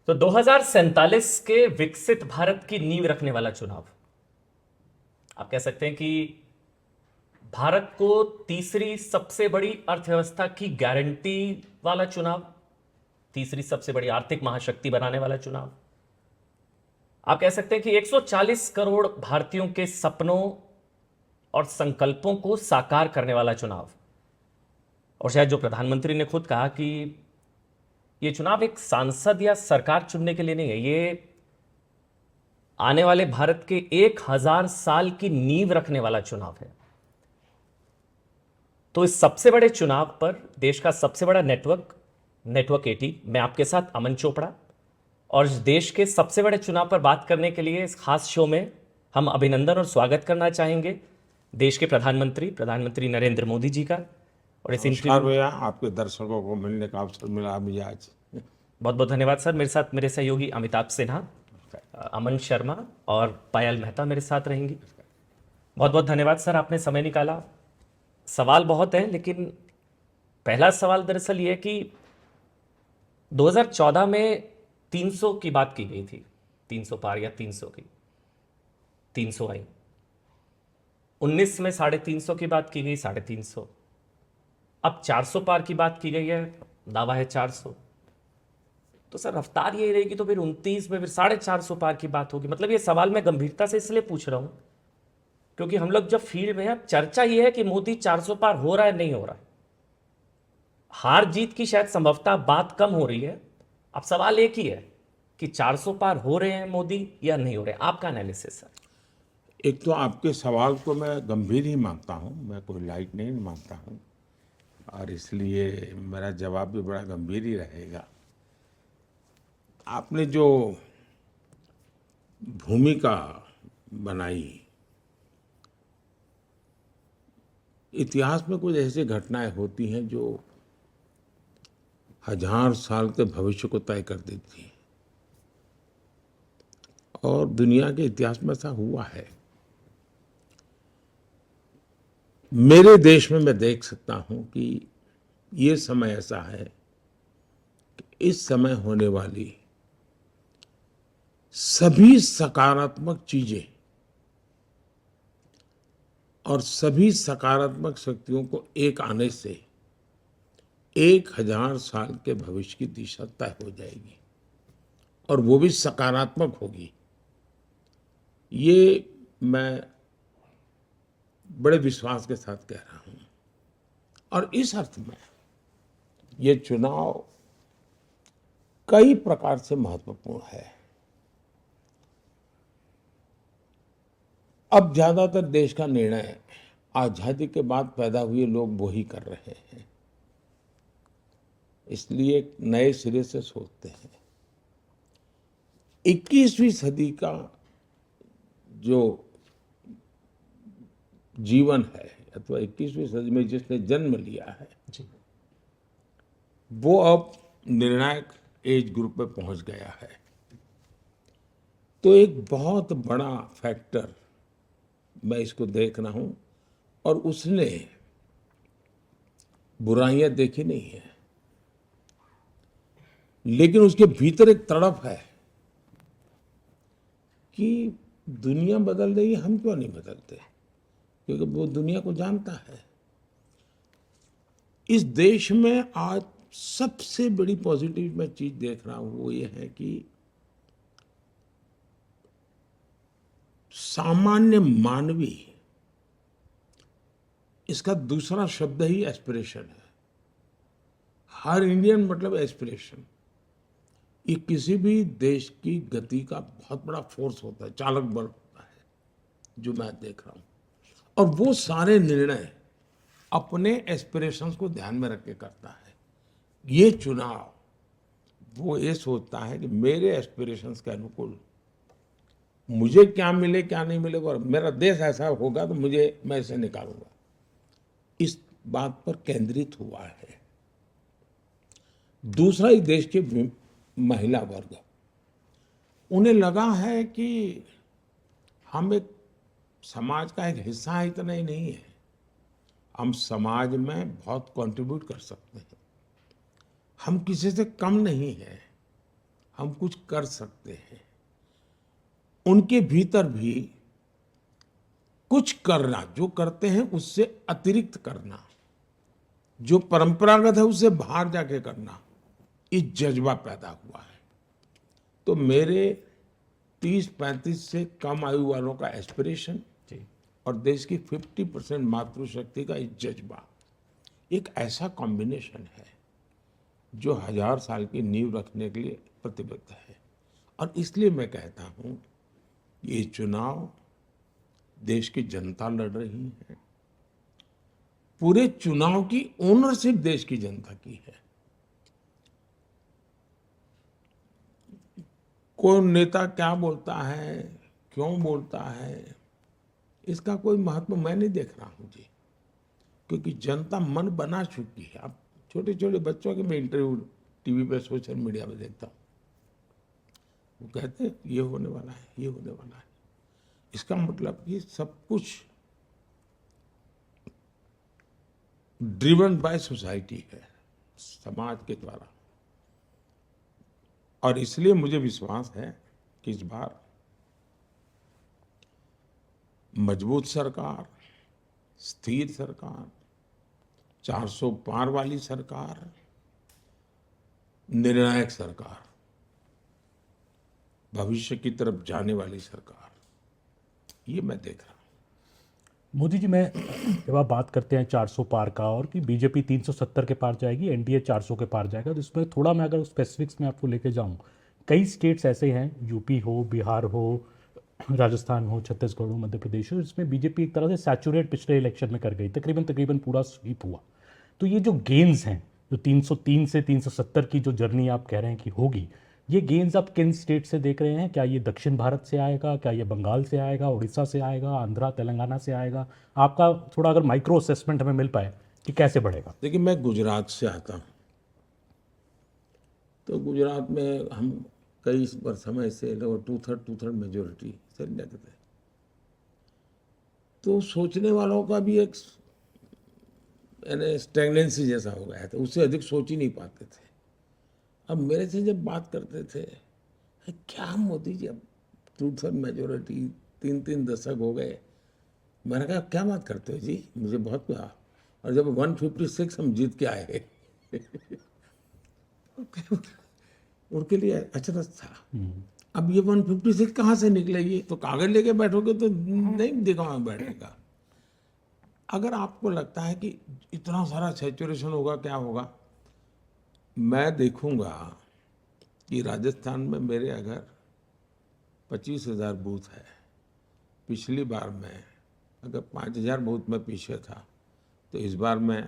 तो 2047 के विकसित भारत की नींव रखने वाला चुनाव, आप कह सकते हैं कि भारत को तीसरी सबसे बड़ी अर्थव्यवस्था की गारंटी वाला चुनाव, तीसरी सबसे बड़ी आर्थिक महाशक्ति बनाने वाला चुनाव, आप कह सकते हैं कि 140 करोड़ भारतीयों के सपनों और संकल्पों को साकार करने वाला चुनाव। और शायद जो प्रधानमंत्री ने खुद कहा कि यह चुनाव एक सांसद या सरकार चुनने के लिए नहीं है, ये आने वाले भारत के 1000 साल की नींव रखने वाला चुनाव है। तो इस सबसे बड़े चुनाव पर देश का सबसे बड़ा नेटवर्क 80, मैं आपके साथ अमन चोपड़ा, और इस देश के सबसे बड़े चुनाव पर बात करने के लिए इस खास शो में हम अभिनंदन और स्वागत करना चाहेंगे देश के प्रधानमंत्री नरेंद्र मोदी जी का। और इस नमस्कार भैया, आपके दर्शकों को मिलने का अवसर मिला मुझे आज। बहुत बहुत धन्यवाद सर। मेरे साथ मेरे सहयोगी अमिताभ सिन्हा, अमन शर्मा और पायल मेहता मेरे साथ रहेंगी। बहुत बहुत धन्यवाद सर, आपने समय निकाला। सवाल बहुत है, लेकिन पहला सवाल दरअसल ये कि 2014 में 300 की बात की गई थी, 300 पार या 300 की, 300 आई। 19 में 350 की बात की गई, 350। अब 400 पार की बात की गई है, दावा है 400। तो सर रफ्तार यही रहेगी तो फिर 29 में फिर 450 पार की बात होगी। मतलब ये सवाल मैं गंभीरता से इसलिए पूछ रहा हूं क्योंकि हम लोग जब फील्ड में हैं, अब चर्चा ये है कि मोदी 400 पार हो रहा है नहीं हो रहा है। हार जीत की शायद संभवतः बात कम हो रही है। अब सवाल एक ही है कि 400 पार हो रहे हैं मोदी या नहीं हो रहे। आपका एनालिसिस सर। एक तो आपके सवाल को मैं गंभीर ही मानता हूं, मैं कोई लाइट नहीं मानता हूं, और इसलिए मेरा जवाब भी बड़ा गंभीर ही रहेगा। आपने जो भूमिका बनाई, इतिहास में कुछ ऐसी घटनाएं होती हैं जो 1000 साल के भविष्य को तय कर देती हैं, और दुनिया के इतिहास में ऐसा हुआ है। मेरे देश में मैं देख सकता हूं कि ये समय ऐसा है कि इस समय होने वाली सभी सकारात्मक चीजें और सभी सकारात्मक शक्तियों को एक आने से 1000 साल के भविष्य की दिशा तय हो जाएगी, और वो भी सकारात्मक होगी। ये मैं बड़े विश्वास के साथ कह रहा हूं। और इस अर्थ में ये चुनाव कई प्रकार से महत्वपूर्ण है। अब ज्यादातर देश का निर्णय आजादी के बाद पैदा हुए लोग वो ही कर रहे हैं, इसलिए नए सिरे से सोचते हैं। 21वीं सदी का जो जीवन है, अथवा 21वीं सदी में जिसने जन्म लिया है जी। वो अब निर्णायक एज ग्रुप में पहुंच गया है। तो एक बहुत बड़ा फैक्टर मैं इसको देख रहा हूं, और उसने बुराइयां देखी नहीं है, लेकिन उसके भीतर एक तड़प है कि दुनिया बदल रही है, हम क्यों नहीं बदलते, क्योंकि वो दुनिया को जानता है। इस देश में आज सबसे बड़ी पॉजिटिव मैं चीज देख रहा हूं वो ये है कि सामान्य मानवी, इसका दूसरा शब्द ही एस्पिरेशन है। हर इंडियन मतलब एस्पिरेशन। ये किसी भी देश की गति का बहुत बड़ा फोर्स होता है, चालक बल होता है, जो मैं देख रहा हूं। और वो सारे निर्णय अपने एस्पिरेशंस को ध्यान में रख के करता है। ये चुनाव वो ये सोचता है कि मेरे एस्पिरेशंस के अनुकूल मुझे क्या मिले क्या नहीं मिले, और मेरा देश ऐसा होगा तो मैं इसे निकालूंगा, इस बात पर केंद्रित हुआ है। दूसरा, इस देश के महिला वर्ग, उन्हें लगा है कि हम एक समाज का एक हिस्सा है, इतना ही नहीं है, हम समाज में बहुत कंट्रीब्यूट कर सकते हैं। हम किसी से कम नहीं हैं, हम कुछ कर सकते हैं, उनके भीतर भी कुछ करना, जो करते हैं उससे अतिरिक्त करना, जो परंपरागत है उससे बाहर जाके करना, ये जज्बा पैदा हुआ है। तो मेरे 30-35 से कम आयु वालों का एस्पिरेशन जी। और देश की 50% मातृशक्ति का ये जज्बा, एक ऐसा कॉम्बिनेशन है जो 1000 साल की नींव रखने के लिए प्रतिबद्ध है। और इसलिए मैं कहता हूं, ये चुनाव देश की जनता लड़ रही है, पूरे चुनाव की ओनरशिप देश की जनता की है। कौन नेता क्या बोलता है, क्यों बोलता है, इसका कोई महत्व मैं नहीं देख रहा हूं जी, क्योंकि जनता मन बना चुकी है। अब छोटे छोटे बच्चों के मैं इंटरव्यू टीवी पे, सोशल मीडिया पे देखता हूँ, वो कहते हैं ये होने वाला है, ये होने वाला है। इसका मतलब ये सब कुछ ड्रिवन बाय सोसाइटी है, समाज के द्वारा। और इसलिए मुझे विश्वास है कि इस बार मजबूत सरकार, स्थिर सरकार, 400 पार वाली सरकार, निर्णायक सरकार, भविष्य की तरफ जाने वाली सरकार, ये मैं देख रहा हूं। मोदी जी, मैं जब आप बात करते हैं 400 पार का और कि बीजेपी 370 के पार जाएगी, एनडीए 400 के पार जाएगा, तो इसमें थोड़ा मैं अगर स्पेसिफिक्स में आपको लेके जाऊं, कई स्टेट्स ऐसे हैं, यूपी हो, बिहार हो, राजस्थान हो, छत्तीसगढ़ हो, मध्य प्रदेश हो, इसमें बीजेपी एक तरह से सैचुरेट पिछले इलेक्शन में कर गई, तकरीबन तकरीबन पूरा स्वीप हुआ। तो ये जो गेंस हैं, जो 303 से 370 की जो जर्नी आप कह रहे हैं कि होगी, ये गेंस आप किन स्टेट से देख रहे हैं? क्या ये दक्षिण भारत से आएगा, क्या ये बंगाल से आएगा, उड़ीसा से आएगा, आंध्रा तेलंगाना से आएगा? आपका थोड़ा अगर माइक्रो असेसमेंट हमें मिल पाए कि कैसे बढ़ेगा। देखिए, मैं गुजरात से आता हूँ, तो गुजरात में हम कई समय से लोग 2/3 मेजोरिटी से लेते थे। तो सोचने वालों का भी एक यानी स्टैग्नेंसी जैसा हो गया था, उससे अधिक सोच ही नहीं पाते थे। अब मेरे से जब बात करते थे, क्या मोदी जी अब 2/3 मेजोरिटी, 3-3 दशक हो गए, मैंने कहा क्या बात करते हो जी, मुझे बहुत प्यार। और जब 156 हम जीत के आए उनके लिए अचरज था। अब ये 156 कहाँ से निकलेगी? तो कागज लेके बैठोगे तो नहीं दिखा बैठेगा। अगर आपको लगता है कि इतना सारा सैचुरेशन होगा, क्या होगा, मैं देखूंगा कि राजस्थान में मेरे अगर 25,000 बूथ है, पिछली बार मैं अगर 5,000 बूथ में पीछे था, तो इस बार मैं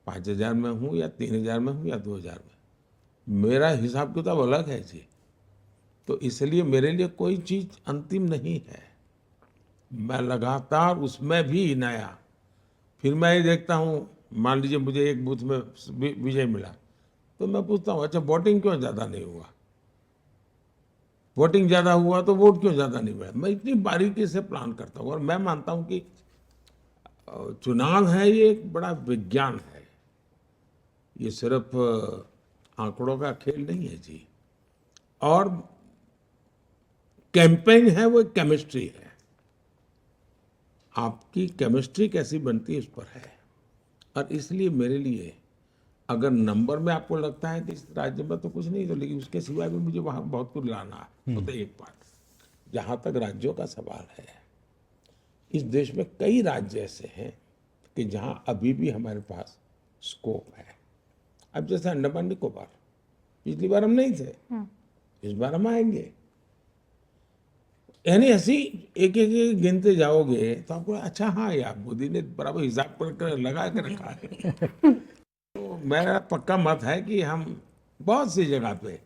5,000 में हूँ या 3,000 में हूँ या 2,000 में, मेरा हिसाब किताब अलग है जी। तो इसलिए मेरे लिए कोई चीज अंतिम नहीं है, मैं लगातार उसमें भी नया। फिर मैं ये देखता हूँ, मान लीजिए मुझे एक बूथ में विजय मिला, तो मैं पूछता हूँ अच्छा वोटिंग क्यों ज्यादा नहीं हुआ, वोटिंग ज्यादा हुआ तो वोट क्यों ज्यादा नहीं मिला। मैं इतनी बारीकी से प्लान करता हूँ, और मैं मानता हूँ कि चुनाव है ये एक बड़ा विज्ञान है, ये सिर्फ आंकड़ों का खेल नहीं है जी। और कैंपेन है वो केमिस्ट्री है, आपकी केमिस्ट्री कैसी बनती है इस पर है। और इसलिए मेरे लिए अगर नंबर में आपको लगता है कि इस राज्य में तो कुछ नहीं, तो लेकिन उसके सिवाय भी मुझे वहां बहुत कुछ लाना है। तो एक बात, जहां तक राज्यों का सवाल है, इस देश में कई राज्य ऐसे हैं कि जहां अभी भी हमारे पास स्कोप है। अब जैसे अंडमान निकोबार, पिछली बार हम नहीं थे, इस बार हम आएंगे। यानी ऐसी एक एक गिनते जाओगे तो आपको अच्छा, हाँ यार मोदी ने बराबर हिसाब कर लगा के रखा है। तो मेरा पक्का मत है कि हम बहुत सी जगह पे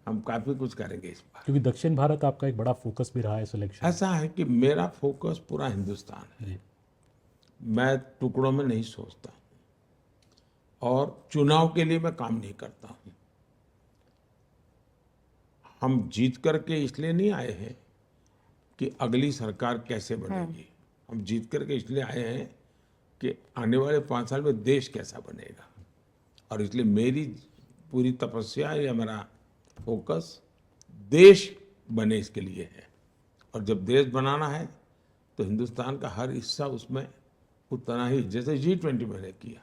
हम काफी कुछ करेंगे इस बार। क्योंकि दक्षिण भारत आपका एक बड़ा फोकस भी रहा है सिलेक्शन। ऐसा है कि मेरा फोकस पूरा हिंदुस्तान है, मैं टुकड़ों में नहीं सोचता, और चुनाव के लिए मैं काम नहीं करता हूं। हम जीत करके इसलिए नहीं आए हैं कि अगली सरकार कैसे बनेगी, हम जीत करके इसलिए आए हैं कि आने वाले 5 साल में देश कैसा बनेगा। और इसलिए मेरी पूरी तपस्या या मेरा फोकस देश बने इसके लिए है। और जब देश बनाना है तो हिंदुस्तान का हर हिस्सा उसमें उतना ही, जैसे G20 मैंने किया,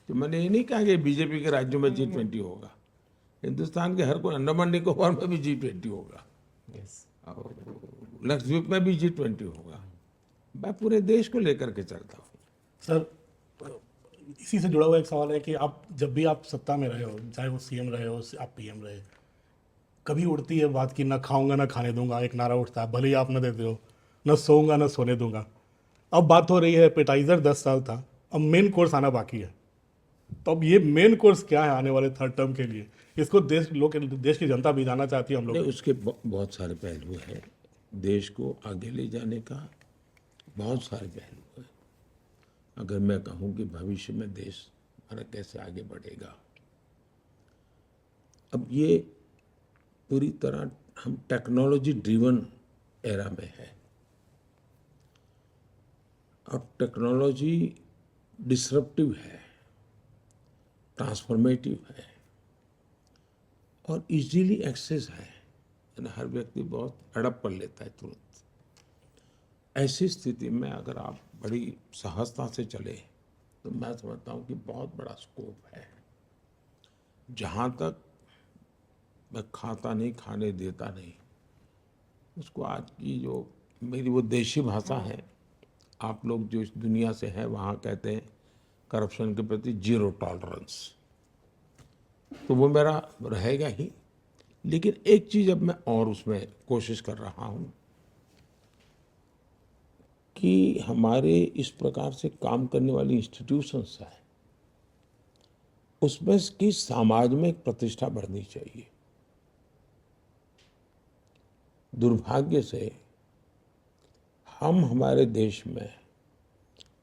तो मैंने ये नहीं कहा कि बीजेपी के राज्यों में G20 होगा, हिंदुस्तान के हर कोई, अंडमान निकोबार में भी G20 होगा, यस, और लक्षद्वीप में भी G20 होगा। मैं पूरे देश को लेकर के चलता हूँ। सर, इसी से जुड़ा हुआ एक सवाल है कि आप जब भी आप सत्ता में रहे हो, चाहे वो सीएम रहे हो, आप पीएम रहे, कभी उड़ती है बात कि ना खाऊंगा ना खाने दूंगा, एक नारा उठता है, भले ही आप ना देते हो, ना सोऊंगा ना सोने दूंगा। अब बात हो रही है एपेटाइजर 10 साल था, अब मेन कोर्स आना बाकी है। तो अब ये मेन कोर्स क्या है आने वाले थर्ड टर्म के लिए? इसको देश की जनता भी जानना चाहती है हम नहीं, लोग। उसके बहुत सारे पहलू हैं। देश को आगे ले जाने का बहुत सारे पहलू हैं। अगर मैं कहूँ कि भविष्य में देश हमारा कैसे आगे बढ़ेगा, अब ये पूरी तरह हम टेक्नोलॉजी ड्रिवन एरा में है, और टेक्नोलॉजी डिसरप्टिव है, ट्रांसफॉर्मेटिव है और इजीली एक्सेस है, यानी हर व्यक्ति बहुत अडप कर लेता है तुरंत। ऐसी स्थिति में अगर आप बड़ी सहजता से चले तो मैं समझता हूँ कि बहुत बड़ा स्कोप है। जहाँ तक मैं खाता नहीं, खाने देता नहीं, उसको आज की जो मेरी वो देशी भाषा है, आप लोग जो इस दुनिया से हैं वहाँ कहते हैं करप्शन के प्रति जीरो टॉलरेंस, तो वो मेरा रहेगा ही। लेकिन एक चीज़ अब मैं और उसमें कोशिश कर रहा हूँ कि हमारे इस प्रकार से काम करने वाली इंस्टीट्यूशंस है, उसमें की समाज में एक प्रतिष्ठा बढ़नी चाहिए। दुर्भाग्य से हम हमारे देश में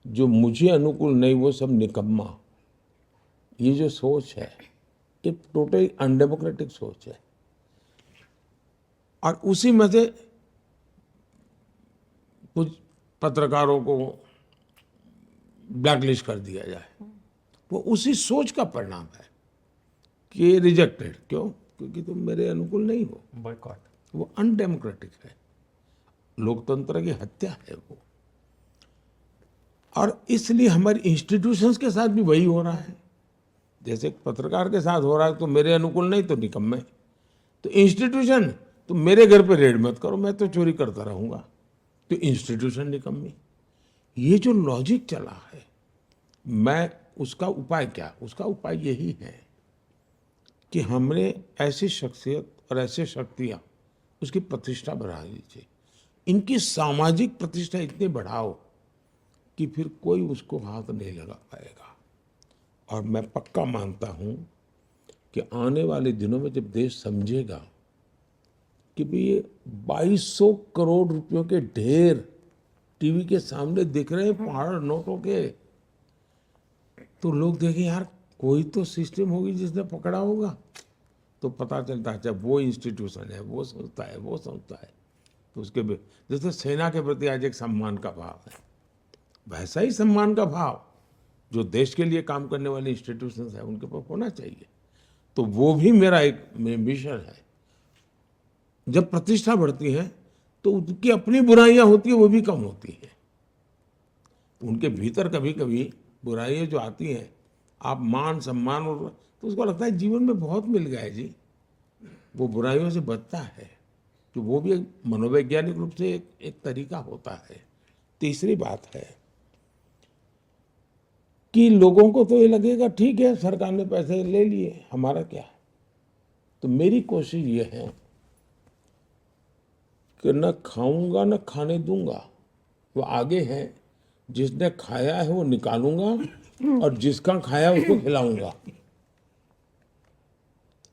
जो मुझे अनुकूल नहीं वो सब निकम्मा, ये जो सोच है ये टोटली अनडेमोक्रेटिक सोच है, और उसी में से कुछ पत्रकारों को ब्लैकलिस्ट कर दिया जाए, वो उसी सोच का परिणाम है कि रिजेक्टेड। क्यों? क्योंकि तुम मेरे अनुकूल नहीं हो। बॉयकॉट। वो अनडेमोक्रेटिक है, लोकतंत्र की हत्या है वो। और इसलिए हमारी इंस्टीट्यूशंस के साथ भी वही हो रहा है। जैसे एक पत्रकार के साथ हो रहा है, तो मेरे अनुकूल नहीं तो निकम्मे। तो इंस्टीट्यूशन, तो मेरे घर पे रेड मत करो, मैं तो चोरी करता रहूंगा, तो इंस्टीट्यूशन निकम्मी। ये जो लॉजिक चला है, मैं उसका उपाय क्या? उसका उपाय यही है कि हमने ऐसी शख्सियत और ऐसे शक्तियाँ, उसकी प्रतिष्ठा बढ़ा लीजिए, इनकी सामाजिक प्रतिष्ठा इतनी बढ़ाओ कि फिर कोई उसको हाथ नहीं लगा पाएगा। और मैं पक्का मानता हूँ कि आने वाले दिनों में जब देश समझेगा कि भाई ये 2200 करोड़ रुपयों के ढेर टीवी के सामने दिख रहे हैं पहाड़ नोटों के, तो लोग देखें यार कोई तो सिस्टम होगी जिसने पकड़ा होगा, तो पता चलता है अच्छा वो इंस्टीट्यूशन है, वो संस्था है, वो संस्था है। तो उसके जैसे सेना के प्रति आज एक सम्मान का भाव है, वैसा ही सम्मान का भाव जो देश के लिए काम करने वाले इंस्टीट्यूशंस है उनके पास होना चाहिए। तो वो भी मेरा एक मिशन है। जब प्रतिष्ठा बढ़ती है तो उनकी अपनी बुराइयां होती है वो भी कम होती है। उनके भीतर कभी कभी बुराइयां जो आती हैं, आप मान सम्मान और तो उसको लगता है जीवन में बहुत मिल गया है जी, वो बुराइयों से बचता है। तो वो भी एक मनोवैज्ञानिक रूप से एक तरीका होता है। तीसरी बात है कि लोगों को तो ये लगेगा ठीक है सरकार ने पैसे ले लिए, हमारा क्या है। तो मेरी कोशिश ये है कि न खाऊंगा न खाने दूंगा, वो आगे है। जिसने खाया है वो निकालूंगा और जिसका खाया उसको खिलाऊंगा।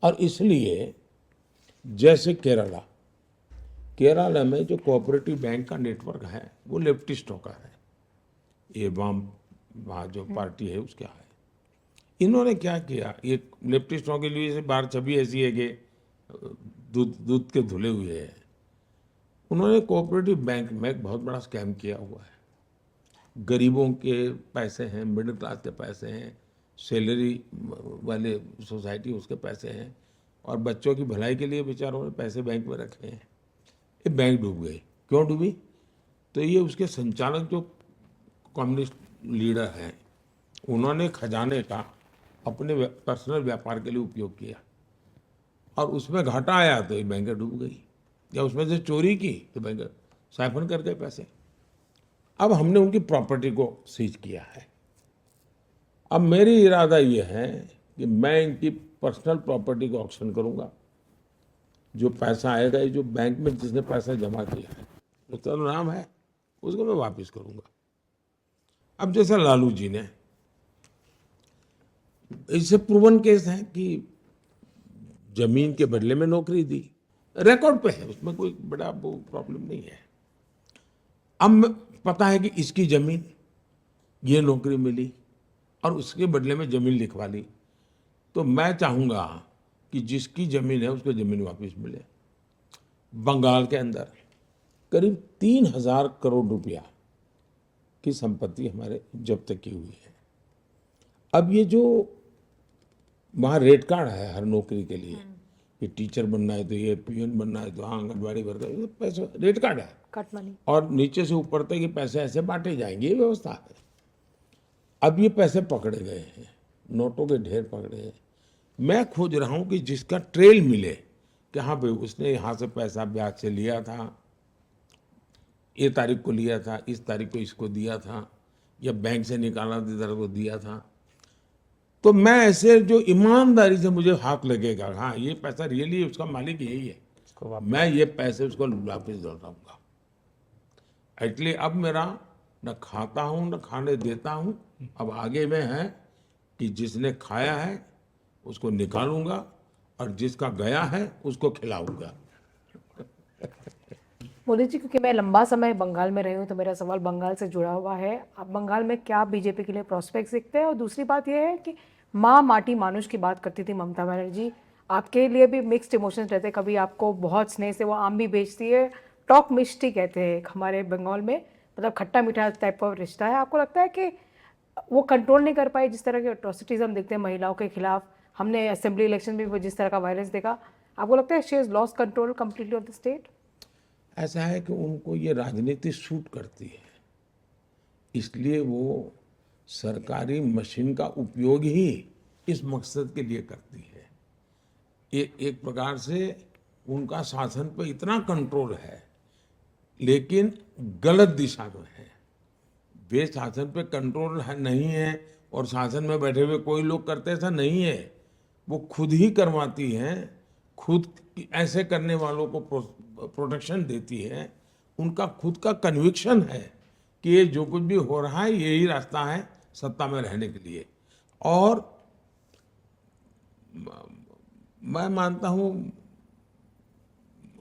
और इसलिए जैसे केरला में जो कोऑपरेटिव बैंक का नेटवर्क है वो लेफ्टिस्टों का है, ये वाम वहाँ जो पार्टी है उसका है। इन्होंने क्या किया, ये लेफ्टिस्टों के लिए बाहर छवि ऐसी है कि दूध के धुले हुए हैं। उन्होंने कोऑपरेटिव बैंक में एक बहुत बड़ा स्कैम किया हुआ है। गरीबों के पैसे हैं, मिडिल क्लास के पैसे हैं, सैलरी वाले सोसाइटी उसके पैसे हैं, और बच्चों की भलाई के लिए बेचारों ने पैसे बैंक में रखे हैं, ये बैंक डूब गई। क्यों डूबी? तो ये उसके संचालक जो कम्युनिस्ट लीडर हैं, उन्होंने खजाने का अपने पर्सनल व्यापार के लिए उपयोग किया और उसमें घाटा आया तो ये बैंक डूब गई, या उसमें से चोरी की तो बैंक साइफन कर गए पैसे। अब हमने उनकी प्रॉपर्टी को सीज किया है। अब मेरी इरादा ये है कि मैं इनकी पर्सनल प्रॉपर्टी को ऑक्शन करूंगा। जो पैसा आएगा, ये जो बैंक में जिसने पैसा जमा किया है, उसका नाम है, उसको मैं वापस करूंगा। अब जैसे लालू जी ने, इससे प्रूवन केस है कि जमीन के बदले में नौकरी दी, रिकॉर्ड पे है, उसमें कोई बड़ा वो प्रॉब्लम नहीं है। अब पता है कि इसकी जमीन, ये नौकरी मिली और उसके बदले में जमीन लिखवा ली, तो मैं चाहूंगा कि जिसकी जमीन है उसको जमीन वापस मिले। बंगाल के अंदर करीब 3,000 करोड़ रुपया की संपत्ति हमारे जब्त की हुई है। अब ये जो वहाँ रेट कार्ड है हर नौकरी के लिए, कि टीचर बनना है तो ये, पीएन बनना है तो हाँ, आंगनबाड़ी वर्कर, ये पैसा रेट कार्ड है, कट मनी, और नीचे से ऊपर तक ये पैसे ऐसे बांटे जाएंगे, ये व्यवस्था है। अब ये पैसे पकड़े गए हैं, नोटों के ढेर पकड़े हैं। मैं खोज रहा हूँ कि जिसका ट्रेल मिले कि हाँ भाई उसने यहाँ से पैसा ब्याज से लिया था, ये तारीख को लिया था, इस तारीख को इसको दिया था, या बैंक से निकाला था इधर को दिया था, तो मैं ऐसे जो ईमानदारी से मुझे हाथ लगेगा, हाँ ये पैसा रियली उसका मालिक यही है, मैं ये पैसे उसको वापस लौटाऊंगा। इसलिए अब मेरा न खाता हूँ न खाने देता हूँ, अब आगे में है कि जिसने खाया है उसको निकालूंगा और जिसका गया है उसको खिलाऊंगा। मोदी जी, क्योंकि मैं लंबा समय बंगाल में रही हूँ तो मेरा सवाल बंगाल से जुड़ा हुआ है। अब बंगाल में क्या बीजेपी के लिए प्रॉस्पेक्ट्स दिखते हैं? और दूसरी बात यह है कि माँ माटी मानुष की बात करती थी ममता बनर्जी, आपके लिए भी मिक्स्ड इमोशंस रहते हैं। कभी आपको बहुत स्नेह से वो आम भी बेचती है, टॉक मिष्टी कहते हैं हमारे बंगाल में, मतलब खट्टा मीठा टाइप का रिश्ता है। आपको लगता है कि वो कंट्रोल नहीं कर पाई जिस तरह के अट्रॉसिटीज हम देखते हैं महिलाओं के खिलाफ? हमने असेंबली इलेक्शन में जिस तरह का वायलेंस देखा, आपको लगता है she has lost control completely off the state? ऐसा है कि उनको ये राजनीति सूट करती है, इसलिए वो सरकारी मशीन का उपयोग ही इस मकसद के लिए करती है। एक प्रकार से उनका शासन पे इतना कंट्रोल है, लेकिन गलत दिशा में है। वे शासन पे कंट्रोल नहीं है और शासन में बैठे हुए कोई लोग करते, ऐसा नहीं है। वो खुद ही करवाती हैं, खुद ऐसे करने वालों को प्रोटेक्शन देती है। उनका खुद का कन्विक्शन है कि ये जो कुछ भी हो रहा है यही रास्ता है सत्ता में रहने के लिए। और मैं मानता हूँ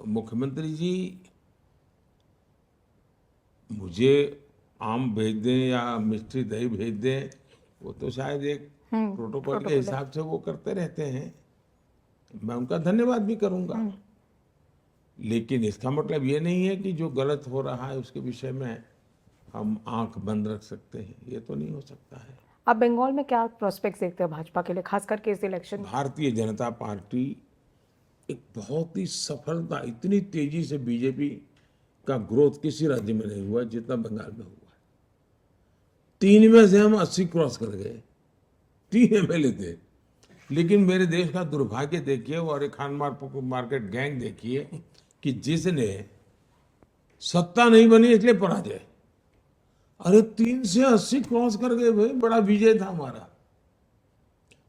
मुख्यमंत्री जी मुझे आम भेज दें या मिष्टी दही भेज दें, वो तो शायद एक प्रोटोकॉल के हिसाब से वो करते रहते हैं, मैं उनका धन्यवाद भी करूंगा। लेकिन इसका मतलब ये नहीं है कि जो गलत हो रहा है उसके विषय में हम आंख बंद रख सकते हैं, ये तो नहीं हो सकता है। आप बंगाल में क्या प्रोस्पेक्ट्स देखते हैं भाजपा के लिए, खास करके इस इलेक्शन? भारतीय जनता पार्टी एक बहुत ही सफलता, इतनी तेजी से बीजेपी का ग्रोथ किसी राज्य में नहीं हुआ जितना बंगाल में हुआ। 3 में से हम 80 क्रॉस कर गए, 3 एमएलए थे। लेकिन मेरे देश का दुर्भाग्य देखिए और एक खान मार्केट गैंग देखिए कि जिसने सत्ता नहीं बनी इसलिए पराजय। अरे 3 से 80 क्रॉस कर गए भाई, बड़ा विजय था हमारा।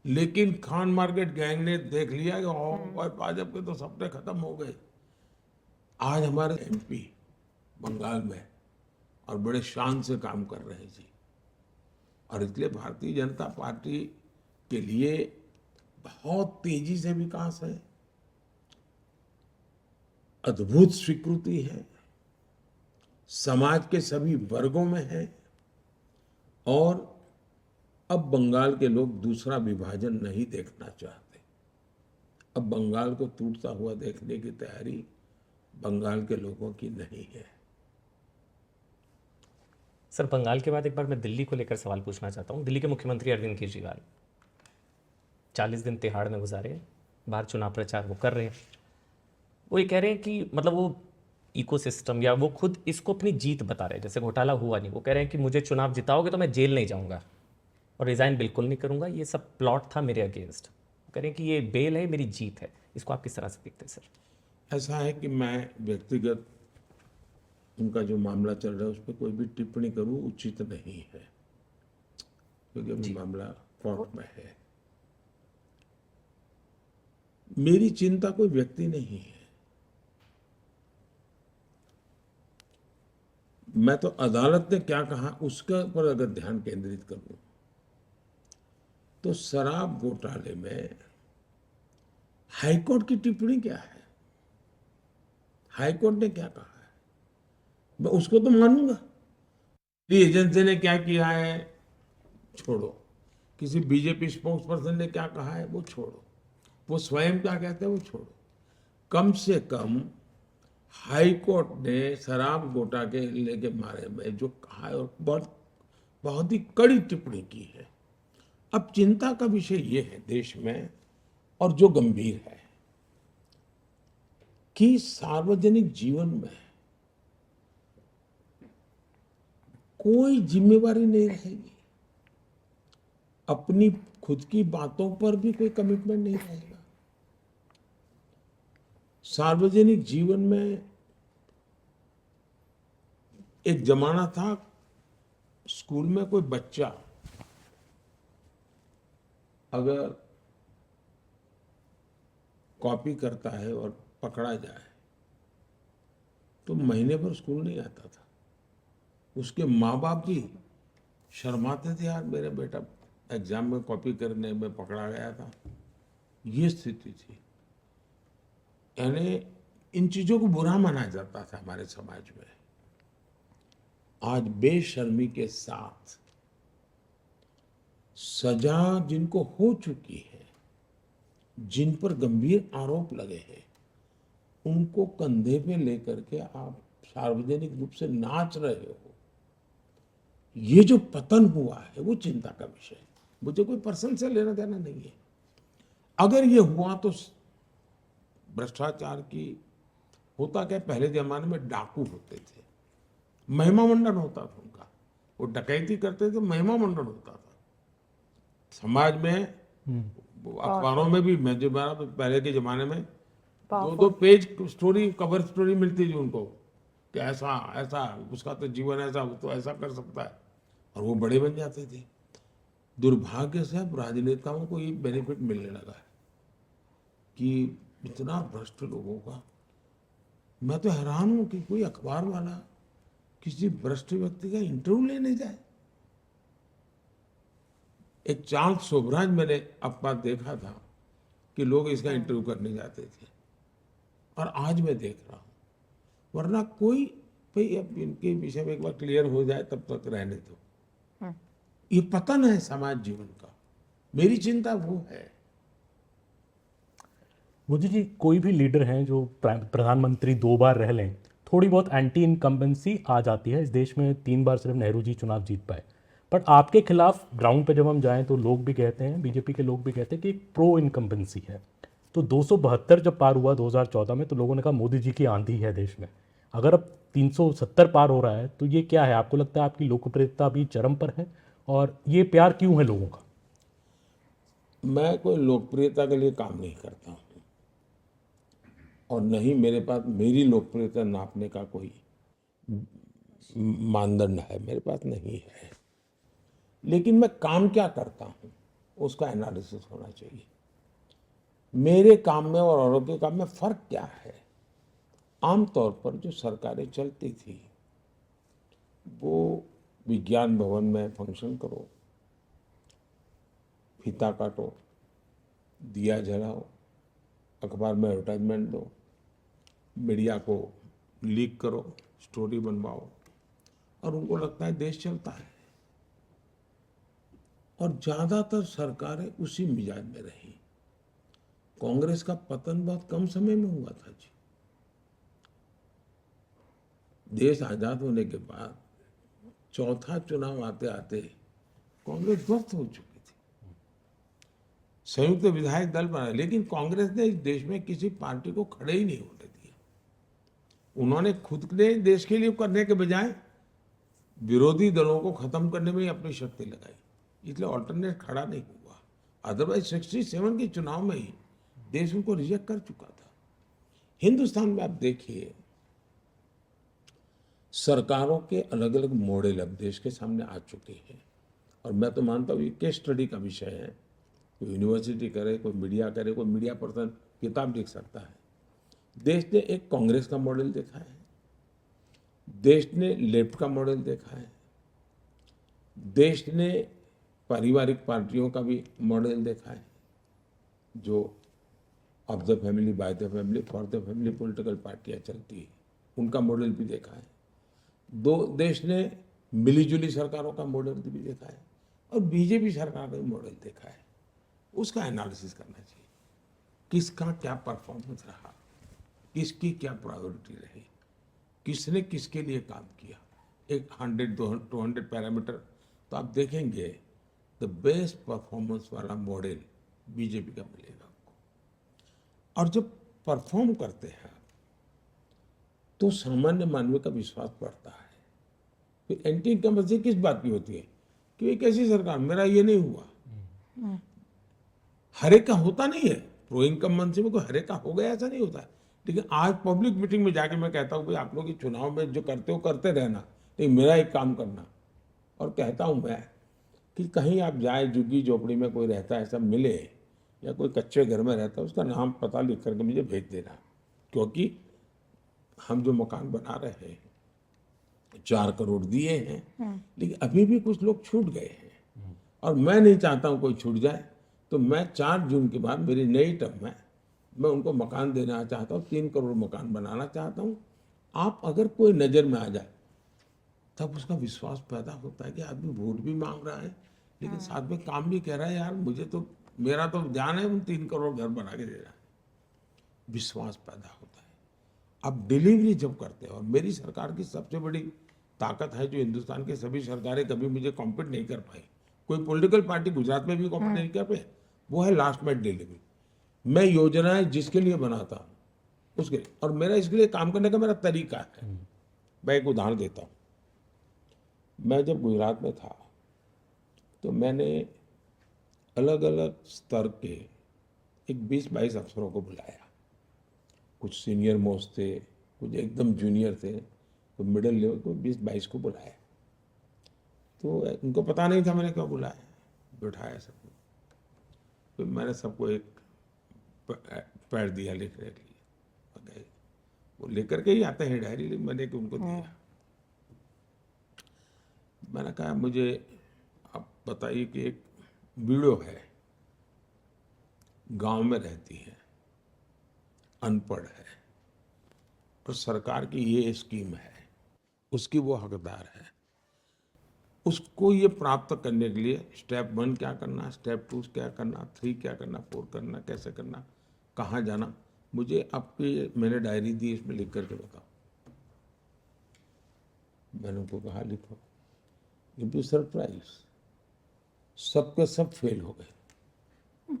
लेकिन खान मार्केट गैंग ने देख लिया कि भाजपा के तो सपने खत्म हो गए। आज हमारे एमपी बंगाल में और बड़े शान से काम कर रहे हैं जी। और इसलिए भारतीय जनता पार्टी के लिए बहुत तेजी से विकास है, अद्भुत स्वीकृति है, समाज के सभी वर्गों में है। और अब बंगाल के लोग दूसरा विभाजन नहीं देखना चाहते। अब बंगाल को टूटता हुआ देखने की तैयारी बंगाल के लोगों की नहीं है। सर, बंगाल के बाद एक बार मैं दिल्ली को लेकर सवाल पूछना चाहता हूँ। दिल्ली के मुख्यमंत्री अरविंद केजरीवाल 40 दिन तिहाड़ में गुजारे, बाहर चुनाव प्रचार वो कर रहे हैं। वो ये कह रहे हैं कि मतलब वो इकोसिस्टम या वो खुद इसको अपनी जीत बता रहे हैं, जैसे घोटाला हुआ नहीं, वो कह रहे हैं कि मुझे चुनाव जिताओगे तो मैं जेल नहीं जाऊंगा और रिज़ाइन बिल्कुल नहीं करूंगा, ये सब प्लॉट था मेरे अगेंस्ट। वो कह रहे हैं कि ये बेल है, मेरी जीत है। इसको आप किस तरह से देखते हैं सर? ऐसा है कि मैं व्यक्तिगत उनका जो मामला चल रहा है उस पर कोई भी टिप्पणी करूं उचित नहीं है, क्योंकि अभी मामला कोर्ट में है। मेरी चिंता कोई व्यक्ति नहीं है। मैं तो अदालत ने क्या कहा उसके पर अगर ध्यान केंद्रित करूं तो शराब घोटाले में हाईकोर्ट की टिप्पणी क्या है, हाईकोर्ट ने क्या कहा है, मैं उसको तो मानूंगा। एजेंसी ने क्या किया है छोड़ो, किसी बीजेपी स्पोक्स पर्सन ने क्या कहा है वो छोड़ो, वो स्वयं क्या कहते हैं वो छोड़ो। कम से कम हाई कोर्ट ने शराब घोटाले के बारे में जो कहा है और बहुत बहुत ही कड़ी टिप्पणी की है। अब चिंता का विषय ये है देश में, और जो गंभीर है, कि सार्वजनिक जीवन में कोई जिम्मेवारी नहीं रहेगी, अपनी खुद की बातों पर भी कोई कमिटमेंट नहीं रहेगा। सार्वजनिक जीवन में एक जमाना था, स्कूल में कोई बच्चा अगर कॉपी करता है और पकड़ा जाए तो महीने भर स्कूल नहीं आता था। उसके माँ बाप भी शर्माते थे, यार मेरा बेटा एग्जाम में कॉपी करने में पकड़ा गया था। ये स्थिति थी, यानी इन चीजों को बुरा माना जाता था हमारे समाज में। आज बेशर्मी के साथ सजा जिनको हो चुकी है, जिन पर गंभीर आरोप लगे हैं, उनको कंधे पे लेकर के आप सार्वजनिक रूप से नाच रहे हो, ये जो पतन हुआ है वो चिंता का विषय है। मुझे कोई पर्सन से लेना देना नहीं है। अगर ये हुआ तो भ्रष्टाचार की होता क्या, पहले जमाने में डाकू होते थे, महिमा मंडन होता था उनका, वो डकैती करते थे, महिमा मंडन होता था समाज में। अखबारों में भी मैं जो पहले के जमाने में 2-2 पेज स्टोरी, कवर स्टोरी मिलती थी उनको कि ऐसा ऐसा उसका तो जीवन ऐसा, वो तो ऐसा कर सकता है, और वो बड़े बन जाते थे। दुर्भाग्य से अब राजनेताओं को ये बेनिफिट मिलने लगा है कि इतना भ्रष्ट लोगों का। मैं तो हैरान हूं कि कोई अखबार वाला किसी भ्रष्ट व्यक्ति का इंटरव्यू लेने जाए। एक चार्ल्स शोभराज मैंने अखबार देखा था कि लोग इसका इंटरव्यू करने जाते थे, और आज मैं देख रहा हूं, वरना कोई भाई अब इनके विषय में एक बार क्लियर हो जाए तब तक रहने दो। ये पतन है समाज जीवन का, मेरी चिंता वो है। मोदी जी, कोई भी लीडर हैं जो प्रधानमंत्री 2 बार रह लें, थोड़ी बहुत एंटी इनकम्बेंसी आ जाती है। इस देश में 3 बार सिर्फ नेहरू जी चुनाव जीत पाए। बट आपके खिलाफ ग्राउंड पे जब हम जाएं तो लोग भी कहते हैं, बीजेपी के लोग भी कहते हैं कि एक प्रो इनकम्बेंसी है। तो 272 जब पार हुआ 2014 में, तो लोगों ने कहा मोदी जी की आंधी है देश में। अगर अब 370 पार हो रहा है तो ये क्या है? आपको लगता है आपकी लोकप्रियता भी चरम पर है? और ये प्यार क्यों है लोगों का? मैं कोई लोकप्रियता के लिए काम नहीं करता हूँ, और नहीं मेरे पास मेरी लोकप्रियता नापने का कोई मानदंड है, मेरे पास नहीं है। लेकिन मैं काम क्या करता हूँ उसका एनालिसिस होना चाहिए। मेरे काम में और औरों के काम में फर्क क्या है? आमतौर पर जो सरकारें चलती थी वो विज्ञान भवन में फंक्शन करो, फीता काटो, दिया जलाओ, अखबार में एडवर्टाइजमेंट दो, मीडिया को लीक करो, स्टोरी बनवाओ, और उनको लगता है देश चलता है। और ज्यादातर सरकारें उसी मिजाज में रही। कांग्रेस का पतन बहुत कम समय में हुआ था जी। देश आजाद होने के बाद चौथा चुनाव आते आते कांग्रेस ध्वस्त हो चुकी थी। संयुक्त विधायक दल बना, लेकिन कांग्रेस ने इस देश में किसी पार्टी को खड़े ही नहीं होने दिया। उन्होंने खुद ने देश के लिए करने के बजाय विरोधी दलों को खत्म करने में ही अपनी शक्ति लगाई, इसलिए ऑल्टरनेट खड़ा नहीं हुआ। अदरवाइज 67 के चुनाव में ही देश उनको रिजेक्ट कर चुका था। हिंदुस्तान में आप देखिए, सरकारों के अलग अलग मॉडल अब देश के सामने आ चुके हैं, और मैं तो मानता हूँ ये केस स्टडी का विषय है। कोई यूनिवर्सिटी करे, कोई मीडिया करे, कोई मीडिया पर्सन किताब लिख सकता है। देश ने एक कांग्रेस का मॉडल देखा है, देश ने लेफ्ट का मॉडल देखा है, देश ने पारिवारिक पार्टियों का भी मॉडल देखा है, जो of the family, by the family, for the family political पार्टियां चलती है, उनका मॉडल भी देखा है। देश ने मिलीजुली सरकारों का मॉडल भी देखा है, और बीजेपी सरकार का भी मॉडल देखा है। उसका एनालिसिस करना चाहिए, किसका क्या परफॉर्मेंस रहा, किसकी क्या प्रायोरिटी रही, किसने किसके लिए काम किया। एक 100-200 पैरामीटर तो आप देखेंगे, द बेस्ट परफॉर्मेंस वाला मॉडल बीजेपी का मिलेगा आपको। और जब परफॉर्म करते हैं तो सामान्य मानव का विश्वास बढ़ता है। फिर एंटी इनकम्बेंसी किस बात की होती है कि ये कैसी सरकार, मेरा ये नहीं हुआ। हर एक का होता नहीं है, प्रो इनकम्बेंसी में कोई हर एक का हो गया ऐसा नहीं होता है। लेकिन आज पब्लिक मीटिंग में जाके मैं कहता हूँ भाई आप लोग चुनाव में जो करते हो करते रहना, लेकिन मेरा एक काम करना। और कहता हूँ मैं कि कहीं आप जाए, झुग्गी झोपड़ी में कोई रहता है ऐसा मिले, या कोई कच्चे घर में रहता है, उसका नाम पता लिख करके मुझे भेज देना, क्योंकि हम जो मकान बना रहे हैं 4 करोड़ दिए हैं, लेकिन अभी भी कुछ लोग छूट गए हैं, और मैं नहीं चाहता हूँ कोई छूट जाए। तो मैं 4 जून के बाद मेरी नई टर्म में मैं उनको मकान देना चाहता हूँ, 3 करोड़ मकान बनाना चाहता हूँ। आप अगर कोई नज़र में आ जाए तब उसका विश्वास पैदा होता है कि आदमी वोट भी मांग रहा है, लेकिन साथ में काम भी कह रहा है, यार मुझे तो, मेरा तो ध्यान है उन 3 करोड़ घर बना के दे रहा है। विश्वास पैदा होता है। अब डिलीवरी जब करते हैं, और मेरी सरकार की सबसे बड़ी ताकत है जो हिंदुस्तान की सभी सरकारें कभी मुझे कॉम्पीट नहीं कर पाई, कोई पॉलिटिकल पार्टी गुजरात में भी कॉम्पीट नहीं कर पाई, वो है लास्ट माइल डिलीवरी। मैं योजनाएं जिसके लिए बनाता हूँ उसके लिए, और मेरा इसके लिए काम करने का मेरा तरीका है। मैं एक उदाहरण देता हूँ। मैं जब गुजरात में था तो मैंने अलग अलग स्तर के एक 20-22 अफसरों को बुलाया। कुछ सीनियर मोस्ट थे, कुछ एकदम जूनियर थे, तो मिडिल लेवल को 20-22 को बुलाया। तो उनको पता नहीं था मैंने क्यों बुलाया, बिठाया सबको। फिर मैंने सबको एक पैड दिया लिखने के लिए, गए वो लेकर के ही आते हैं डायरी, लेकिन मैंने कि उनको दिया। मैंने कहा मुझे आप बताइए कि एक वीडियो है, गांव में रहती है, अनपढ़ है, और सरकार की ये स्कीम है, उसकी वो हकदार है। उसको ये प्राप्त करने के लिए स्टेप 1 क्या करना, स्टेप 2 क्या करना, 3 क्या करना, 4 करना, कैसे करना, कहाँ जाना, मुझे आपकी मैंने डायरी दी, इसमें लिख करके बताओ। मैंने उनको कहा लिखो। यू बी सरप्राइज, सबके सब फेल हो गए।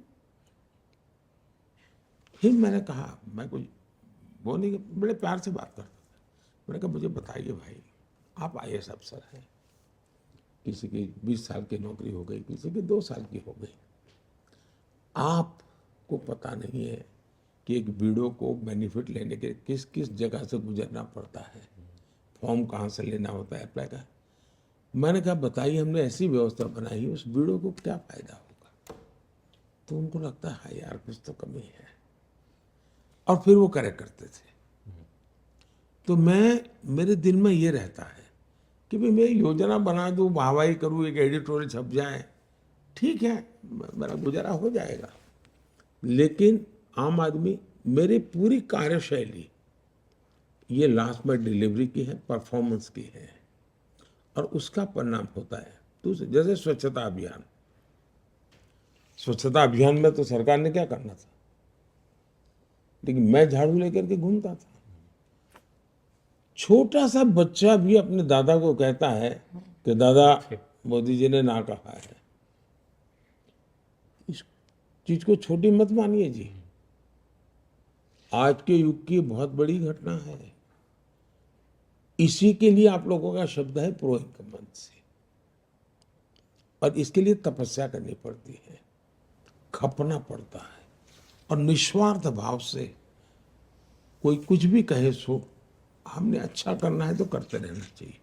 फिर मैंने कहा, मैं कुछ वो नहीं, बड़े प्यार से बात करता था। मैंने कहा मुझे बताइए भाई, आप IAS अफसर हैं, किसी की 20 साल की नौकरी हो गई, किसी की 2 साल की हो गई, आपको पता नहीं है कि एक वीडियो को बेनिफिट लेने के किस किस जगह से गुजरना पड़ता है, फॉर्म कहाँ से लेना होता है, अप्लाई का। मैंने कहा बताइए, हमने ऐसी व्यवस्था बनाई है, उस वीडियो को क्या फायदा होगा। तो उनको लगता है हाँ यार कुछ तो कमी है, और फिर वो करेक्ट करते थे। तो मेरे दिल में ये रहता है कि भाई मैं योजना बना दूं, वाहवाही करूं, एक एडिटोरियल छप जाए, ठीक है, मेरा गुजारा हो जाएगा। लेकिन आम आदमी, मेरी पूरी कार्यशैली ये लास्ट में डिलीवरी की है, परफॉर्मेंस की है, और उसका परिणाम होता है। तो जैसे स्वच्छता अभियान, स्वच्छता अभियान में तो सरकार ने क्या करना था, लेकिन मैं झाड़ू लेकर के घूमता था। छोटा सा बच्चा भी अपने दादा को कहता है कि दादा मोदी जी ने ना कहा है। चीज को छोटी मत मानिए जी। आज के युग की बहुत बड़ी घटना है। इसी के लिए आप लोगों का शब्द है प्रो इनकम्बेंसी, और इसके लिए तपस्या करनी पड़ती है, खपना पड़ता है, और निस्वार्थ भाव से कोई कुछ भी कहे सो हमने अच्छा करना है तो करते रहना चाहिए।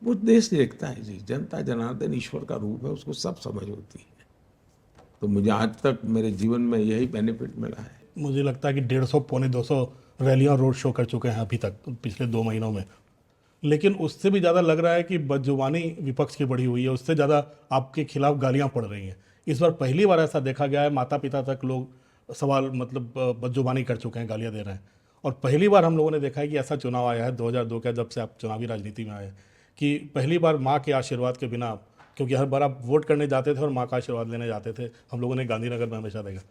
वो देश देखता है जी, जनता जनार्दन ईश्वर का रूप है, उसको सब समझ होती है। तो मुझे आज तक मेरे जीवन में यही बेनिफिट मिला है। मुझे लगता है कि 150 पौने 200 रैलियां रोड शो कर चुके हैं अभी तक पिछले 2 महीनों में। लेकिन उससे भी ज़्यादा लग रहा है कि बदजुबानी विपक्ष की बढ़ी हुई है, उससे ज़्यादा आपके खिलाफ गालियां पड़ रही हैं। इस बार पहली बार ऐसा देखा गया है, माता पिता तक लोग सवाल मतलब बदजुबानी कर चुके हैं, गालियां दे रहे हैं। और पहली बार हम लोगों ने देखा है कि ऐसा चुनाव आया है 2002 का, जब से आप चुनावी राजनीति में आए, कि पहली बार माँ के आशीर्वाद के बिना, क्योंकि हर बार आप वोट करने जाते थे और माँ का आशीर्वाद लेने जाते थे, हम लोगों ने गांधीनगर में हमेशा देखा।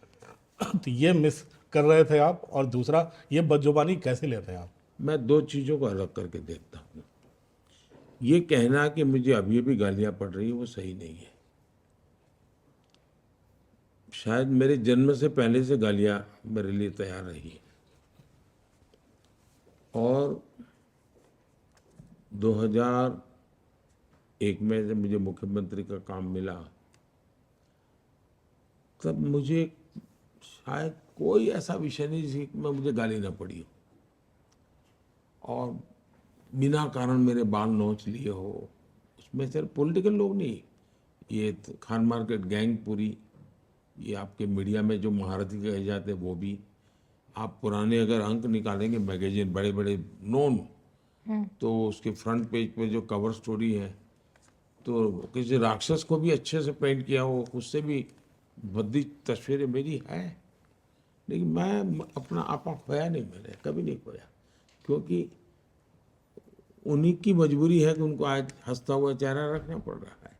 तो ये मिस कर रहे थे आप, और दूसरा ये बदजुबानी कैसे लेते हैं आप? मैं दो चीजों को अलग करके देखता हूँ। ये कहना कि मुझे अभी भी गालियां पड़ रही है वो सही नहीं है। शायद मेरे जन्म से पहले से गालियां मेरे लिए तैयार रही है, और 2001 में जब मुझे मुख्यमंत्री का काम मिला, तब मुझे शायद कोई ऐसा विषय नहीं जिसमें मुझे गाली ना पड़ी हो, और बिना कारण मेरे बाल नोच लिए हो। उसमें सिर्फ पॉलिटिकल लोग नहीं, ये खान मार्केट गैंग पूरी, ये आपके मीडिया में जो महारथी कहे जाते हैं वो भी। आप पुराने अगर अंक निकालेंगे मैगजीन बड़े बड़े नोन, तो उसके फ्रंट पेज पे जो कवर स्टोरी है, तो किसी राक्षस को भी अच्छे से पेंट किया हो, उससे भी भद्दी तस्वीरें मेरी है। लेकिन मैं अपना आपा खोया नहीं, मैंने कभी नहीं खोया, क्योंकि उन्हीं की मजबूरी है कि उनको आज हंसता हुआ चेहरा रखना पड़ रहा है,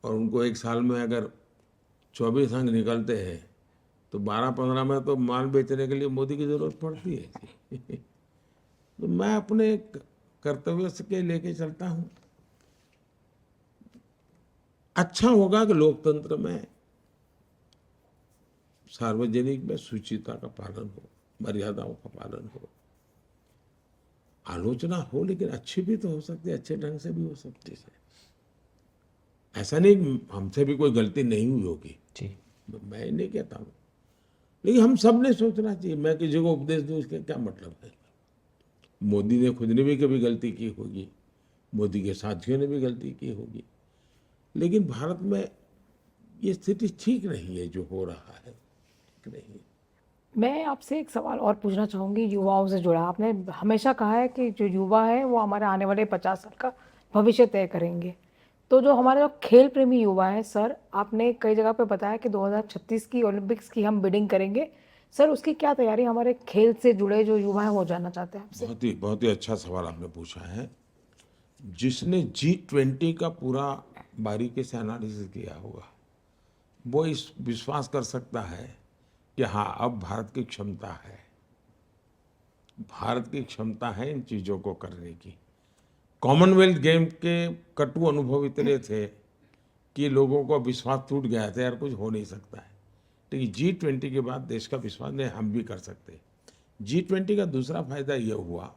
और उनको एक साल में अगर 24 अंक निकलते हैं तो 12-15 में तो माल बेचने के लिए मोदी की जरूरत पड़ती है। तो मैं अपने कर्तव्य से के लेके चलता हूँ। अच्छा होगा कि लोकतंत्र में सार्वजनिक में शुचिता का पालन हो, मर्यादाओं का पालन हो, आलोचना हो, लेकिन अच्छी भी तो हो सकती है, अच्छे ढंग से भी हो सकती है। ऐसा नहीं हमसे भी कोई गलती नहीं हुई होगी जी। मैं नहीं कहता हूँ, लेकिन हम सब ने सोचना चाहिए। मैं किसी को उपदेश दूं इसका क्या मतलब है? मोदी ने खुद ने भी कभी गलती की होगी, मोदी के साथियों ने भी गलती की होगी, लेकिन भारत में ये स्थिति ठीक नहीं है, जो हो रहा है ठीक नहीं है। मैं आपसे एक सवाल और पूछना चाहूँगी युवाओं से जुड़ा। आपने हमेशा कहा है कि जो युवा है वो हमारे आने वाले 50 साल का भविष्य तय करेंगे। तो जो हमारे जो खेल प्रेमी युवा हैं सर, आपने कई जगह पे बताया कि 2036 की ओलंपिक्स की हम बिडिंग करेंगे। सर उसकी क्या तैयारी हमारे खेल से जुड़े जो युवा हैं वो जानना चाहते हैं आपसे। बहुत ही अच्छा सवाल आपने पूछा है। जिसने G20 का पूरा बारीकी से एनालिसिस किया होगा, वो इस विश्वास कर सकता है कि हाँ, अब भारत की क्षमता है, भारत की क्षमता है इन चीज़ों को करने की। कॉमनवेल्थ गेम के कटु अनुभव इतने थे कि लोगों को विश्वास टूट गया था, यार कुछ हो नहीं सकता है। लेकिन G20 के बाद देश का विश्वास नहीं, हम भी कर सकते हैं। G20 का दूसरा फायदा यह हुआ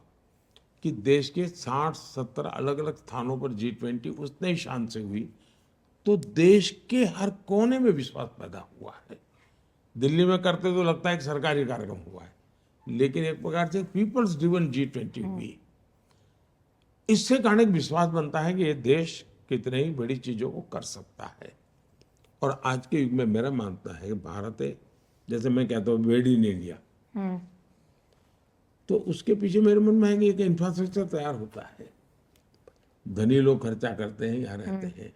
कि देश के 60-70 अलग अलग स्थानों पर G20 उतने ही शान से हुई, तो देश के हर कोने में विश्वास पैदा हुआ है। दिल्ली में करते तो लगता है कि सरकारी कार्यक्रम हुआ है, लेकिन एक प्रकार से पीपल्स ड्रिवन G20 हुई। इससे कारण एक विश्वास बनता है कि ये देश कितने ही बड़ी चीजों को कर सकता है। और आज के युग में मेरा मानना है कि भारत है, जैसे मैं कहता हूँ मेड इन इंडिया, तो उसके पीछे मेरे मन में है कि एक इंफ्रास्ट्रक्चर तैयार होता है, धनी लोग खर्चा करते हैं, यहाँ रहते हैं।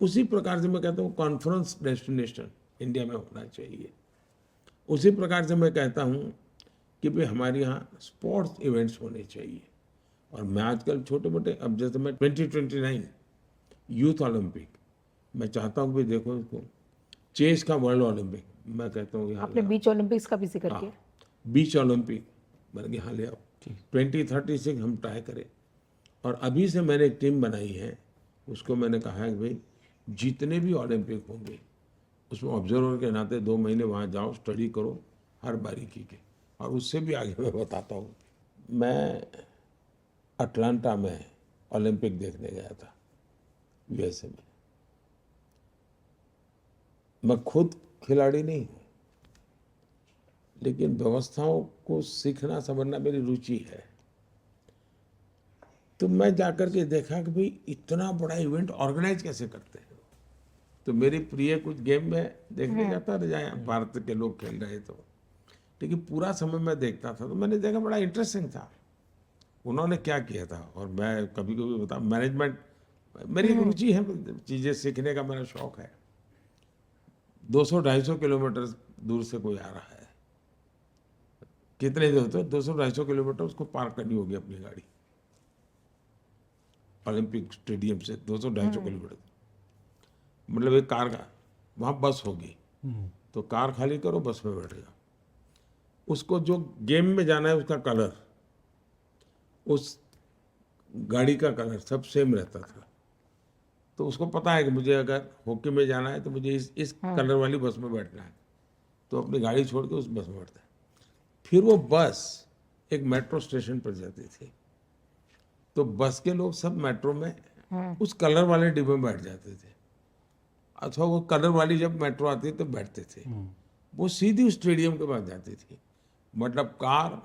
उसी प्रकार से मैं कहता हूँ कॉन्फ्रेंस डेस्टिनेशन इंडिया में होना चाहिए। उसी प्रकार से मैं कहता हूँ कि भाई हमारे यहाँ स्पोर्ट्स इवेंट्स होने चाहिए। और मैं आजकल छोटे मोटे, अब जैसे मैं 2029 यूथ ओलंपिक, मैं चाहता हूँ कि देखो इसको चेस का वर्ल्ड ओलंपिक, मैं कहता हूँ यहाँ आपने बीच ओलंपिक्स का भी जिक्र किया। बीच ओलंपिक मैंने यहाँ ले आओ, 2036 हम ट्राई करें। और अभी से मैंने एक टीम बनाई है, उसको मैंने कहा है कि भाई जितने भी ओलंपिक होंगे उसमें ऑब्जर्वर के नाते 2 महीने वहाँ जाओ, स्टडी करो हर बारीकी के। और उससे भी आगे मैं बताता हूँ, मैं अटलांटा में ओलंपिक देखने गया था यूएसए में। मैं खुद खिलाड़ी नहीं हूँ, लेकिन व्यवस्थाओं को सीखना समझना मेरी रुचि है। तो मैं जाकर के देखा कि भाई इतना बड़ा इवेंट ऑर्गेनाइज कैसे करते हैं। तो मेरी प्रिय कुछ गेम में देखने जाता रहा, जहाँ भारत के लोग खेल रहे तो, लेकिन पूरा समय मैं देखता था तो मैंने देखा बड़ा इंटरेस्टिंग था उन्होंने क्या किया था। और मैं कभी कभी बता, मैनेजमेंट मेरी एक रुचि है, चीज़ें सीखने का मेरा शौक है। 200-250 किलोमीटर दूर से कोई आ रहा है, कितने दूर? तो 200-250 किलोमीटर उसको पार करनी होगी अपनी गाड़ी, ओलंपिक स्टेडियम से 200-250 किलोमीटर। मतलब एक कार का वहाँ बस होगी, तो कार खाली करो, बस में बैठ जाओ। उसको जो गेम में जाना है उसका कलर, उस गाड़ी का कलर सब सेम रहता था। तो उसको पता है कि मुझे अगर हॉकी में जाना है तो मुझे इस कलर वाली बस में बैठना है, तो अपनी गाड़ी छोड़ के उस बस में बैठता है। फिर वो बस एक मेट्रो स्टेशन पर जाती थी, तो बस के लोग सब मेट्रो में उस कलर वाले डिब्बे में बैठ जाते थे, अथवा वो कलर वाली जब मेट्रो आती तो बैठते थे। वो सीधी स्टेडियम के पास जाती थी। मतलब कार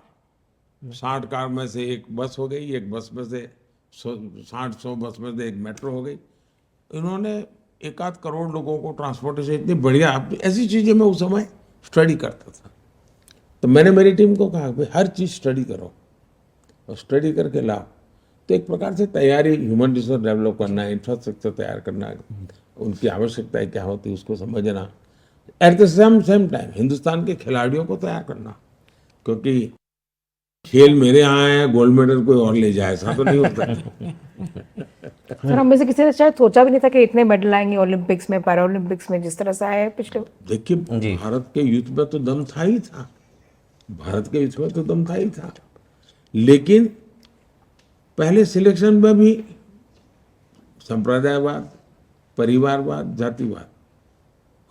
60 कार में से एक बस हो गई, एक बस में से 60-100 बस में से एक मेट्रो हो गई। इन्होंने 1-8 करोड़ लोगों को ट्रांसपोर्टेशन इतनी बढ़िया, ऐसी चीज़ें मैं उस समय स्टडी करता था। तो मैंने मेरी टीम को कहा भाई हर चीज़ स्टडी करो और स्टडी करके लाओ। तो एक प्रकार से तैयारी, ह्यूमन रिसोर्स डेवलप करना, इंफ्रास्ट्रक्चर तैयार करना, उनकी आवश्यकताएं क्या होती है उसको समझना, at the same time Hindustan के खिलाड़ियों को तैयार करना। क्योंकि खेल मेरे यहाँ है, गोल्ड मेडल कोई और ले जाए, ऐसा तो नहीं होता। सर, हम में से किसी ने शायद सोचा भी नहीं था कि इतने मेडल आएंगे ओलंपिक्स में, पैरा ओलंपिक्स में, जिस तरह से आए पिछले। देखिए भारत के यूथ में तो दम था ही था, भारत के यूथ में तो दम था ही था। लेकिन पहले सिलेक्शन में भी संप्रदायवाद, परिवारवाद, जातिवाद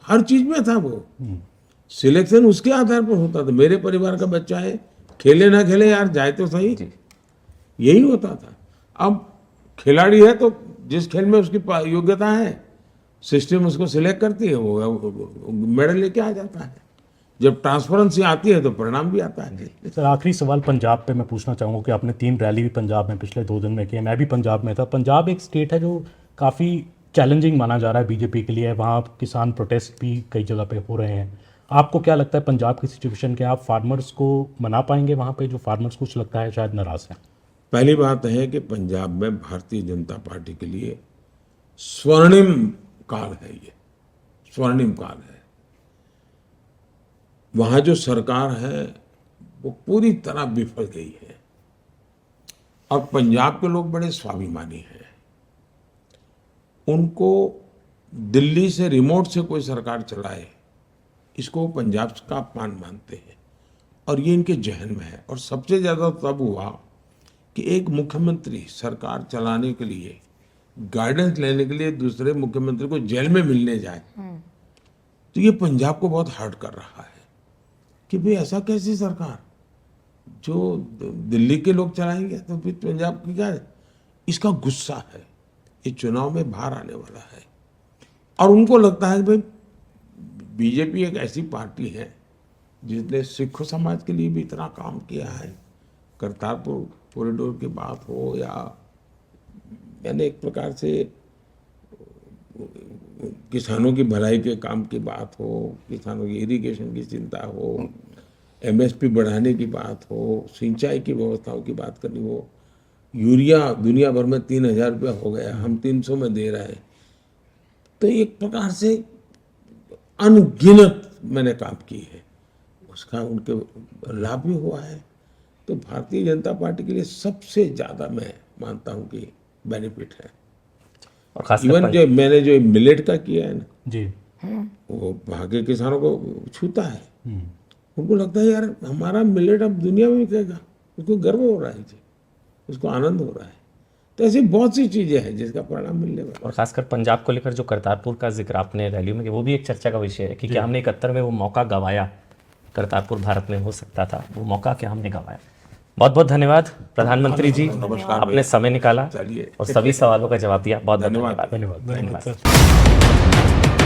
हर चीज में था। वो सिलेक्शन उसके आधार पर होता था, मेरे परिवार का बच्चा है, खेले ना खेले यार जाए तो सही, यही होता था। अब खिलाड़ी है तो जिस खेल में उसकी योग्यता है, सिस्टम उसको सिलेक्ट करती है, वो मेडल लेके आ जाता है। जब ट्रांसपेरेंसी आती है तो परिणाम भी आता है। सर, आखिरी सवाल पंजाब पे मैं पूछना चाहूँगा कि आपने 3 रैली भी पंजाब में पिछले 2 दिन में की है। मैं भी पंजाब में था। पंजाब एक स्टेट है जो काफ़ी चैलेंजिंग माना जा रहा है बीजेपी के लिए। वहाँ किसान प्रोटेस्ट भी कई जगह पे हो रहे हैं। आपको क्या लगता है पंजाब की सिचुएशन के, आप फार्मर्स को मना पाएंगे वहाँ पे, जो फार्मर्स कुछ लगता है शायद नाराज़ हैं? पहली बात है कि पंजाब में भारतीय जनता पार्टी के लिए स्वर्णिम काल है, ये स्वर्णिम काल है। वहाँ जो सरकार है वो पूरी तरह विफल गई है, और पंजाब के लोग बड़े स्वाभिमानी हैं। उनको दिल्ली से रिमोट से कोई सरकार चलाए, इसको पंजाब का अपमान मानते हैं, और ये इनके जहन में है। और सबसे ज़्यादा तब हुआ कि एक मुख्यमंत्री सरकार चलाने के लिए, गाइडेंस लेने के लिए दूसरे मुख्यमंत्री को जेल में मिलने जाए, तो ये पंजाब को बहुत हर्ट कर रहा है कि भाई ऐसा कैसी सरकार जो दिल्ली के लोग चलाएंगे, तो फिर पंजाब की क्या है? इसका गुस्सा है। ये चुनाव में बाहर आने वाला है, और उनको लगता है कि भाई बीजेपी एक ऐसी पार्टी है जिसने सिख समाज के लिए भी इतना काम किया है, करतारपुर कॉरिडोर की बात हो, या मैंने एक प्रकार से किसानों की भलाई के काम की बात हो, किसानों की इरिगेशन की चिंता हो, एमएसपी बढ़ाने की बात हो, सिंचाई की व्यवस्थाओं की बात करनी हो। यूरिया दुनिया भर में 3000 रुपया हो गया, हम 300 में दे रहे हैं। तो एक प्रकार से अनगिनत मैंने काम की है, उसका उनके लाभ भी हुआ है। तो भारतीय जनता पार्टी के लिए सबसे ज़्यादा मैं मानता हूँ कि बेनिफिट है। और खास इवन जो मैंने जो मिलेट का किया है ना जी, वो वहाँ के किसानों को छूता है। उनको लगता है यार हमारा मिलेट अब दुनिया में बिकेगा, उसको गर्व हो रहा है जी, उसको आनंद हो रहा है। तो ऐसी बहुत सी चीजें हैं जिसका परिणाम मिलने वाला और खासकर पंजाब को लेकर जो करतारपुर का जिक्र आपने रैली में किया, वो भी एक चर्चा का विषय है कि क्या हमने 71 में वो मौका गंवाया, करतारपुर भारत में हो सकता था, वो मौका क्या हमने गंवाया। बहुत बहुत धन्यवाद प्रधानमंत्री जी, आपने समय निकाला चलिए। और सभी सवालों का जवाब दिया। बहुत बहुत धन्यवाद। धन्यवाद। धन्यवाद। धन्यवाद।